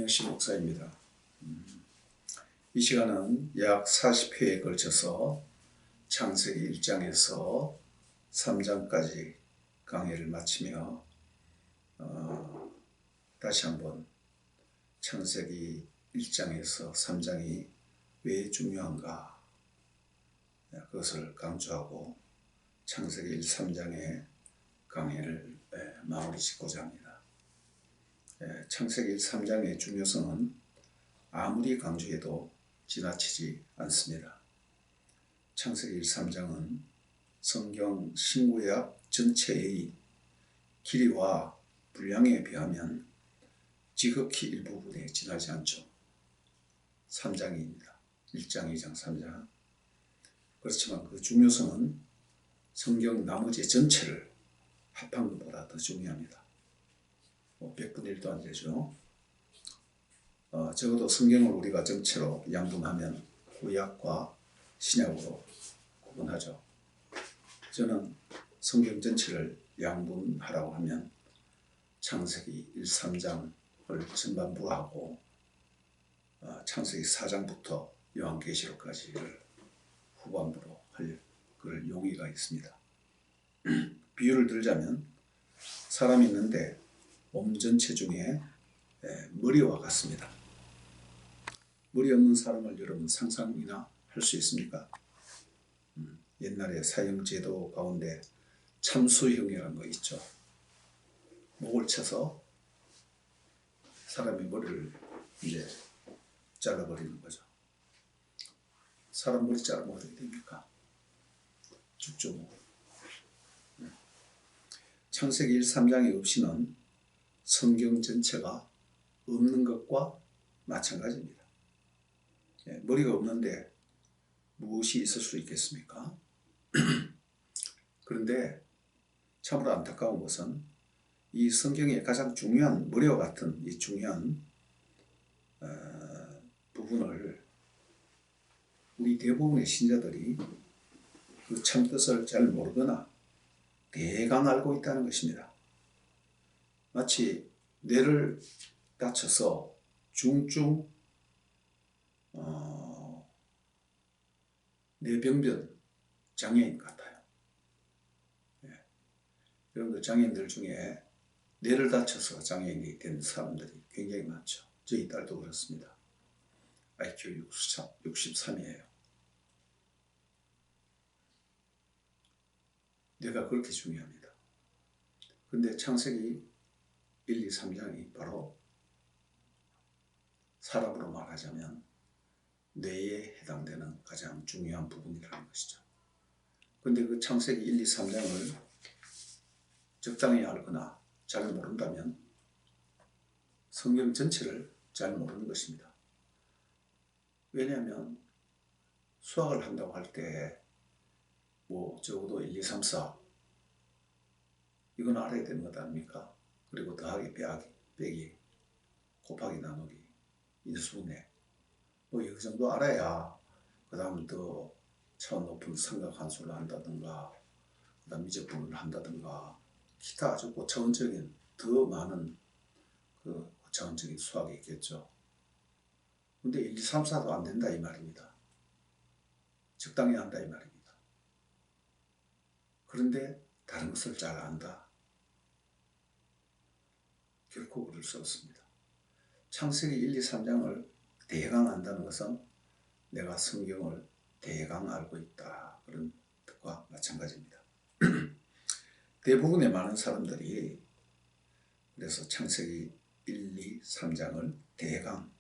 김영식 목사입니다. 이 시간은 약 40회에 걸쳐서 창세기 1장에서 3장까지 강의를 마치며 다시 한번 창세기 1장에서 3장이 왜 중요한가 그것을 강조하고 창세기 1, 3장의 강의를 마무리 짓고자 합니다. 창세기 1, 3장의 중요성은 아무리 강조해도 지나치지 않습니다. 창세기 1, 3장은 성경 신구약 전체의 길이와 분량에 비하면 지극히 일부분에 지나지 않죠. 3장입니다. 1장, 2장, 3장. 그렇지만 그 중요성은 성경 나머지 전체를 합한 것보다 더 중요합니다. 100분의 1도 안 되죠. 적어도 성경을 우리가 전체로 양분하면 구약과 신약으로 구분하죠. 저는 성경 전체를 양분하라고 하면 창세기 1, 3장을 전반부로 하고 창세기 4장부터 요한계시록까지를 후반부로 할 그럴 용의가 있습니다. 비유를 들자면 사람이 있는데 몸 전체 중에 머리와 같습니다. 머리 없는 사람을 여러분 상상이나 할 수 있습니까? 옛날에 사형제도 가운데 참수형이라는 거 있죠. 목을 쳐서 사람의 머리를 이제 잘라버리는 거죠. 사람 머리 자르면 어떻게 됩니까? 죽죠. 창세기 1, 3장의 없이는 성경 전체가 없는 것과 마찬가지입니다. 머리가 없는데 무엇이 있을 수 있겠습니까? 그런데 참으로 안타까운 것은 이 성경의 가장 중요한 머리와 같은 이 중요한 부분을 우리 대부분의 신자들이 그 참뜻을 잘 모르거나 대강 알고 있다는 것입니다. 마치 뇌를 다쳐서 중증 뇌병변 장애인 같아요. 여러분들 장애인들 중에 뇌를 다쳐서 장애인이 된 사람들이 굉장히 많죠. 저희 딸도 그렇습니다. IQ 63이에요. 뇌가 그렇게 중요합니다. 그런데 창세기 1, 2, 3장이 바로 사람으로 말하자면 뇌에 해당되는 가장 중요한 부분이라는 것이죠. 그런데 그 창세기 1, 2, 3장을 적당히 알거나 잘 모른다면 성경 전체를 잘 모르는 것입니다. 왜냐하면 수학을 한다고 할 때 적어도 1, 2, 3, 4 이건 알아야 되는 것 아닙니까? 그리고 더하기, 빼기, 곱하기, 나누기, 인수분해 이 정도 알아야 그 다음 더 차원 높은 삼각함수를 한다든가 그 다음 미적분을 한다든가 기타 아주 고차원적인 더 많은 그 고차원적인 수학이 있겠죠. 근데 1, 2, 3, 4도 안 된다 이 말입니다. 적당히 한다 이 말입니다. 그런데 다른 것을 잘 안다. 결코 그럴 수 없습니다. 창세기 1, 2, 3장을 대강 안다는 것은 내가 성경을 대강 알고 있다. 그런 뜻과 마찬가지입니다. 대부분의 많은 사람들이 그래서 창세기 1, 2, 3장을 대강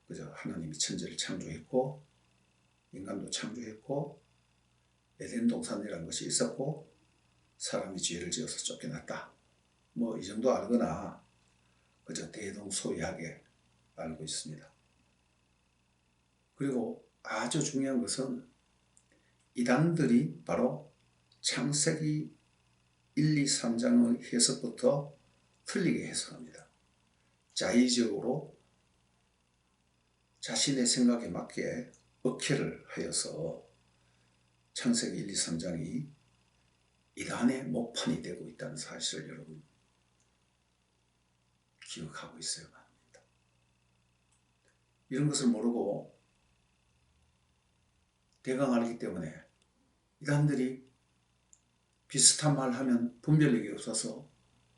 그저 하나님이 천지를 창조했고 인간도 창조했고 에덴 동산이라는 것이 있었고 사람이 죄를 지어서 쫓겨났다. 이 정도 알거나 그저 대동소이하게 알고 있습니다. 그리고 아주 중요한 것은 이단들이 바로 창세기 1, 2, 3장의 해석부터 틀리게 해석합니다. 자의적으로 자신의 생각에 맞게 억해를 하여서 창세기 1, 2, 3장이 이단의 모판이 되고 있다는 사실을 여러분 기억하고 있어야 합니다. 이런 것을 모르고 대강 알기 때문에 이단들이 비슷한 말 하면 분별력이 없어서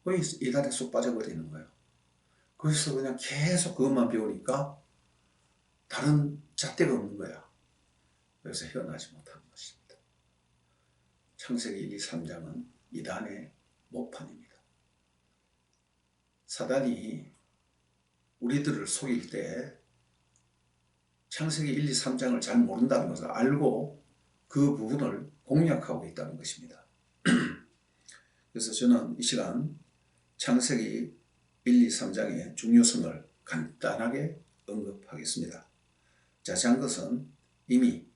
거의 이단에 쏙 빠져버리는 거예요. 그래서 그냥 계속 그것만 배우니까 다른 잣대가 없는 거야. 그래서 헤어나지 못하는 것입니다. 창세기 1, 2, 3장은 이단의 모판입니다. 사단이 우리들을 속일 때 창세기 1, 2, 3장을 잘 모른다는 것을 알고 그 부분을 공략하고 있다는 것입니다. 그래서 저는 이 시간 창세기 1, 2, 3장의 중요성을 간단하게 언급하겠습니다. 자세한 것은 이미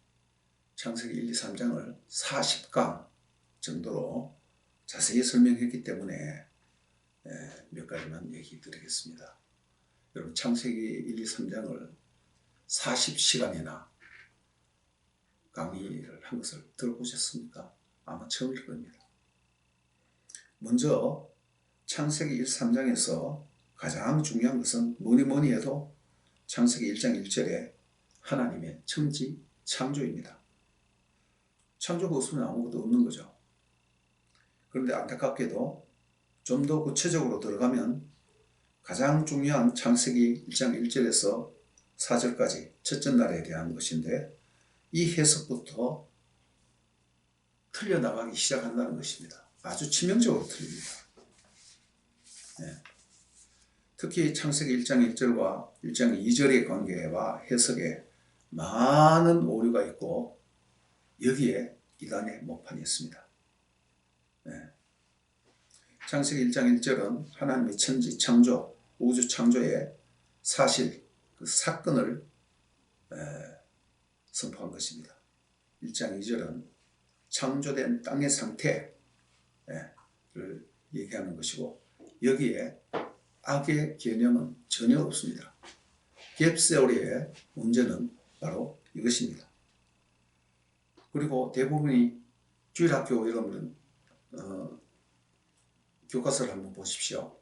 창세기 1, 2, 3장을 40강 정도로 자세히 설명했기 때문에 몇 가지만 얘기 드리겠습니다. 여러분 창세기 1, 2, 3장을 40시간이나 강의를 한 것을 들어보셨습니까? 아마 처음일 겁니다. 먼저 창세기 1, 3장에서 가장 중요한 것은 뭐니 해도 창세기 1장 1절에 하나님의 천지 창조입니다. 창조가 없으면 아무것도 없는 거죠. 그런데 안타깝게도 좀 더 구체적으로 들어가면 가장 중요한 창세기 1장 1절에서 4절까지 첫째 날에 대한 것인데 이 해석부터 틀려나가기 시작한다는 것입니다. 아주 치명적으로 틀립니다. 특히 창세기 1장 1절과 1장 2절의 관계와 해석에 많은 오류가 있고 여기에 이단의 모판이 있습니다. 창세기 1장 1절은 하나님의 천지 창조, 우주 창조의 사실, 그 사건을 선포한 것입니다. 1장 2절은 창조된 땅의 상태를 얘기하는 것이고 여기에 악의 개념은 전혀 없습니다. 갭세오리의 문제는 바로 이것입니다. 그리고 대부분이 주일학교 여러분은 교과서를 한번 보십시오.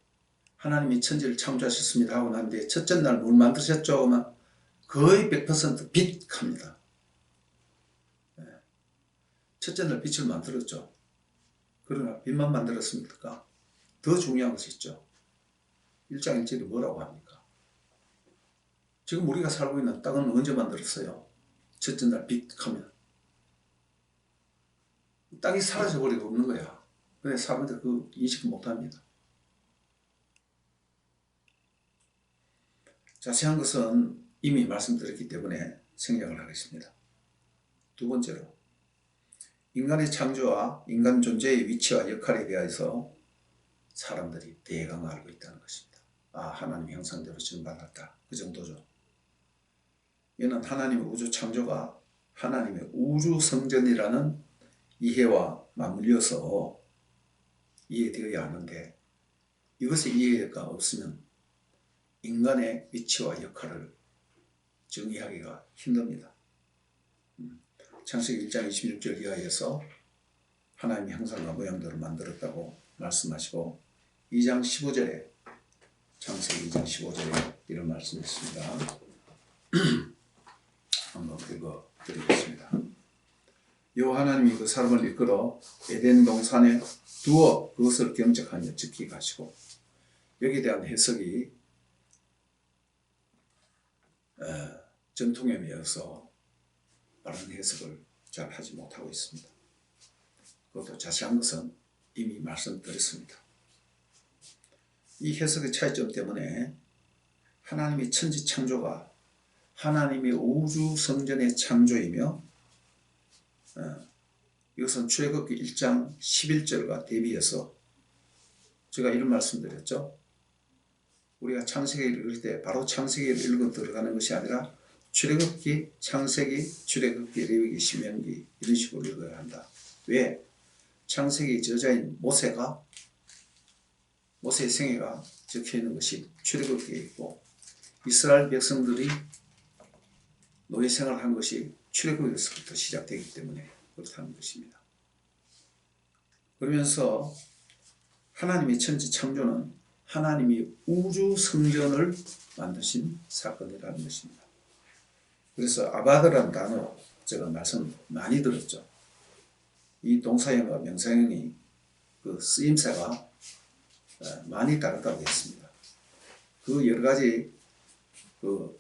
하나님이 천지를 창조하셨습니다 하고 나는데 첫째 날 뭘 만드셨죠? 하면 거의 100% 빛합니다. 첫째 날 빛을 만들었죠. 그러나 빛만 만들었습니까? 더 중요한 것이 있죠. 1장 1절이 뭐라고 합니까? 지금 우리가 살고 있는 땅은 언제 만들었어요? 첫째 날 빛하면 땅이 사라져버리고 없는 거야. 근데 사람들 그 인식을 못합니다. 자세한 것은 이미 말씀드렸기 때문에 생략을 하겠습니다. 두 번째로 인간의 창조와 인간 존재의 위치와 역할에 대해서 사람들이 대강 알고 있다는 것입니다. 하나님의 형상대로 지음받았다. 그 정도죠. 이는 하나님의 우주 창조가 하나님의 우주 성전이라는 이해와 맞물려서 이해되어야 하는데 이것의 이해가 없으면 인간의 위치와 역할을 정의하기가 힘듭니다. 창세기 1장 26절 이하에서 하나님의 형상과 모양대로 만들었다고 말씀하시고 2장 15절에 창세기 2장 15절에 이런 말씀이 있습니다. 한번 읽어드리겠습니다. 여호와 하나님이 그 사람을 이끌어 에덴 동산에 두어 그것을 경작하며 지키게 하시고 여기에 대한 해석이 전통에 매여서 바른 해석을 잘 하지 못하고 있습니다. 그것도 자세한 것은 이미 말씀드렸습니다. 이 해석의 차이점 때문에 하나님의 천지 창조가 하나님의 우주 성전의 창조이며 이것은 출애굽기 1장 11절과 대비해서 제가 이런 말씀드렸죠. 우리가 창세기를 읽을 때 바로 창세기를 읽고 들어가는 것이 아니라 출애굽기, 창세기, 출애굽기, 레위기, 신명기 이런 식으로 읽어야 한다. 왜? 창세기 저자인 모세의 생애가 적혀있는 것이 출애굽기에 있고 이스라엘 백성들이 노예 생활을 한 것이 출애굽에서부터 시작되기 때문에 그렇다는 것입니다. 그러면서 하나님의 천지 창조는 하나님이 우주 성전을 만드신 사건이라는 것입니다. 그래서 아바드라는 단어 제가 말씀 많이 들었죠. 이 동사형과 명사형이 그 쓰임새가 많이 다르다고 했습니다. 그 여러 가지 그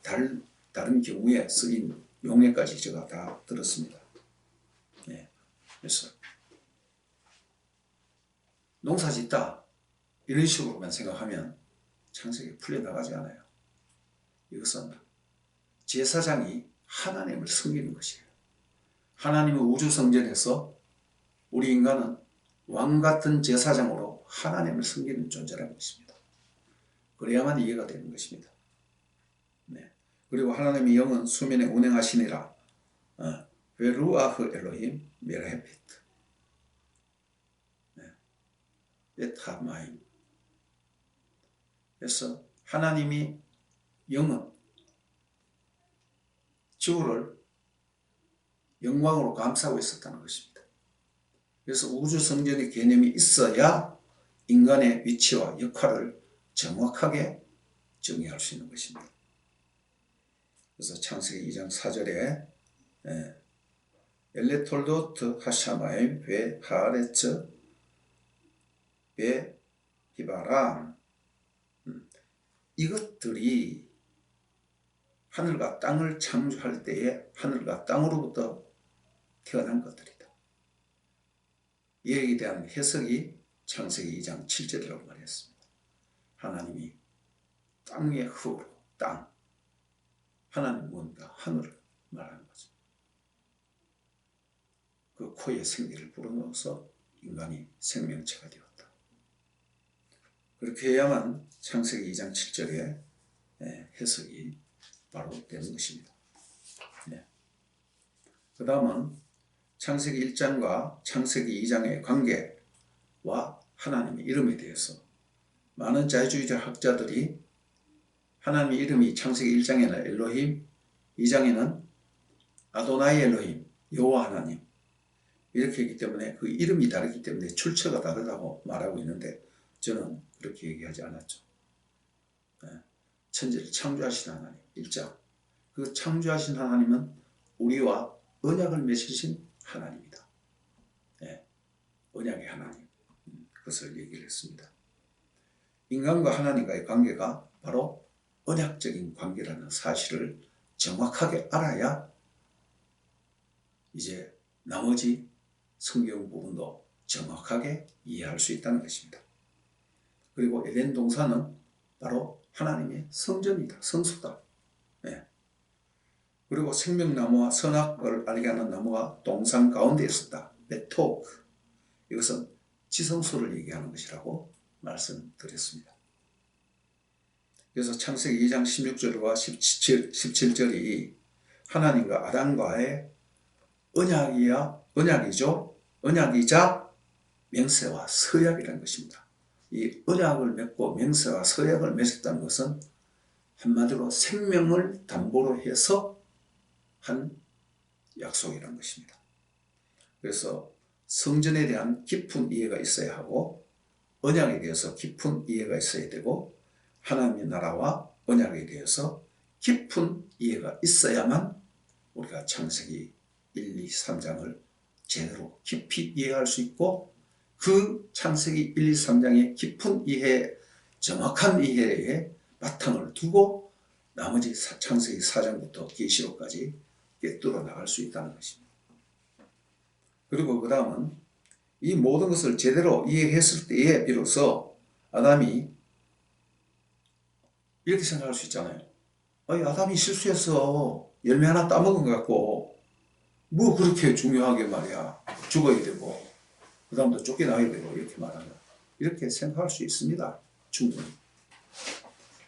다른 경우에 쓰인 용어까지 제가 다 들었습니다. 네. 그래서 농사 짓다 이런 식으로만 생각하면 창세기 풀려나가지 않아요. 이것은 제사장이 하나님을 섬기는 것이에요. 하나님의 우주성전에서 우리 인간은 왕같은 제사장으로 하나님을 섬기는 존재라는 것입니다. 그래야만 이해가 되는 것입니다. 네. 그리고 하나님의 영은 수면에 운행하시니라. 베루아흐 엘로힘 메라헤피트 에타마임. 그래서 하나님이 영은 지구를 영광으로 감싸고 있었다는 것입니다. 그래서 우주성전의 개념이 있어야 인간의 위치와 역할을 정확하게 정의할 수 있는 것입니다. 그래서 창세기 2장 4절에 엘레톨도트 하샤마임 베 하아레츠 베 히바람, 이것들이 하늘과 땅을 창조할 때에 하늘과 땅으로부터 태어난 것들이다. 이에 대한 해석이 창세기 2장 7절이라고 말했습니다. 하나님이 땅의 흙으로 땅, 하나님 뭔가 하늘을 말하는 거죠. 그 코에 생기를 불어넣어서 인간이 생명체가 되었다. 그렇게 해야만 창세기 2장 7절에 해석이 바로 되는 것입니다. 네. 그 다음은 창세기 1장과 창세기 2장의 관계와 하나님의 이름에 대해서 많은 자유주의자 학자들이 하나님의 이름이 창세기 1장에는 엘로힘, 2장에는 아도나이 엘로힘, 여호와 하나님 이렇게 했기 때문에 그 이름이 다르기 때문에 출처가 다르다고 말하고 있는데 저는 그렇게 얘기하지 않았죠. 천지를 창조하신 하나님 1장, 그 창조하신 하나님은 우리와 언약을 맺으신 하나님이다. 언약의 하나님, 그것을 얘기를 했습니다. 인간과 하나님과의 관계가 바로 언약적인 관계라는 사실을 정확하게 알아야 이제 나머지 성경 부분도 정확하게 이해할 수 있다는 것입니다. 그리고 에덴 동산은 바로 하나님의 성전이다, 성소다. 그리고 생명나무와 선악을 알게 하는 나무가 동산 가운데 있었다. 베토크. 이것은 지성소를 얘기하는 것이라고 말씀드렸습니다. 그래서 창세기 2장 16절과 17절이 하나님과 아담과의 언약이자 맹세와 서약이라는 것입니다. 이 언약을 맺고 맹세와 서약을 맺었다는 것은 한마디로 생명을 담보로 해서 한 약속이라는 것입니다. 그래서 성전에 대한 깊은 이해가 있어야 하고 언약에 대해서 깊은 이해가 있어야 되고 하나님의 나라와 언약에 대해서 깊은 이해가 있어야만 우리가 창세기 1, 2, 3장을 제대로 깊이 이해할 수 있고 그 창세기 1, 2, 3장의 깊은 이해, 정확한 이해에 바탕을 두고 나머지 창세기 4장부터 계시록까지 꿰뚫어 나갈 수 있다는 것입니다. 그리고 그 다음은 이 모든 것을 제대로 이해했을 때에 비로소 아담이 이렇게 생각할 수 있잖아요. 아담이 실수해서 열매 하나 따먹은 것 같고 뭐 그렇게 중요하게 말이야. 죽어야 되고 그 다음도 쫓겨나야 되고 이렇게 말하면 이렇게 생각할 수 있습니다. 충분히.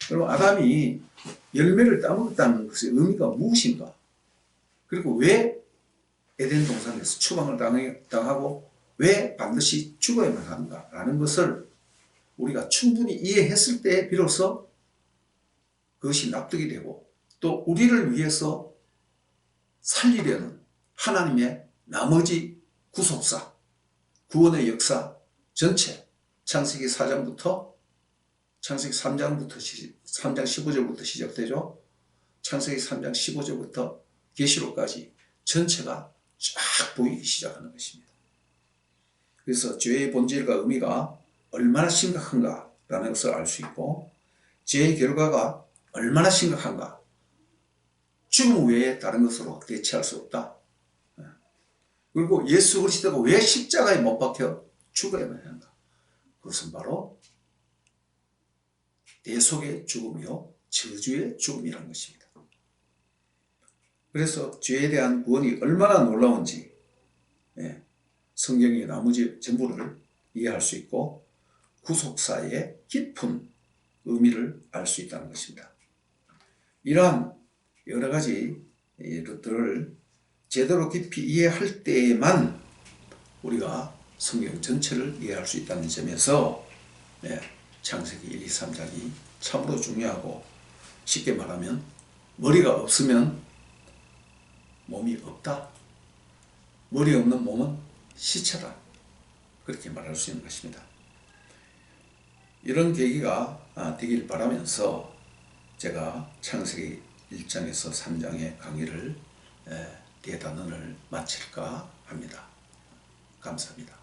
그럼 아담이 열매를 따먹었다는 것의 의미가 무엇인가? 그리고 왜 에덴 동산에서 추방을 당하고 왜 반드시 죽어야만 하는가라는 것을 우리가 충분히 이해했을 때 비로소 그것이 납득이 되고 또 우리를 위해서 살리려는 하나님의 나머지 구속사, 구원의 역사 전체 창세기 4장부터 창세기 3장 15절부터 시작되죠. 창세기 3장 15절부터 계시록까지 전체가 쫙 보이기 시작하는 것입니다. 그래서 죄의 본질과 의미가 얼마나 심각한가라는 것을 알 수 있고, 죄의 결과가 얼마나 심각한가, 죽음 외에 다른 것으로 대체할 수 없다. 그리고 예수 그리스도가 왜 십자가에 못 박혀 죽어야만 하는가? 그것은 바로 대속의 죽음이요 저주의 죽음이라는 것입니다. 그래서 죄에 대한 구원이 얼마나 놀라운지 성경의 나머지 전부를 이해할 수 있고 구속사의 깊은 의미를 알 수 있다는 것입니다. 이러한 여러 가지 것들을 제대로 깊이 이해할 때에만 우리가 성경 전체를 이해할 수 있다는 점에서 창세기 1, 2, 3장이 참으로 중요하고, 쉽게 말하면 머리가 없으면 몸이 없다. 머리 없는 몸은 시체다. 그렇게 말할 수 있는 것입니다. 이런 계기가 되길 바라면서 제가 창세기 1장에서 3장의 강의를 대단원을 마칠까 합니다. 감사합니다.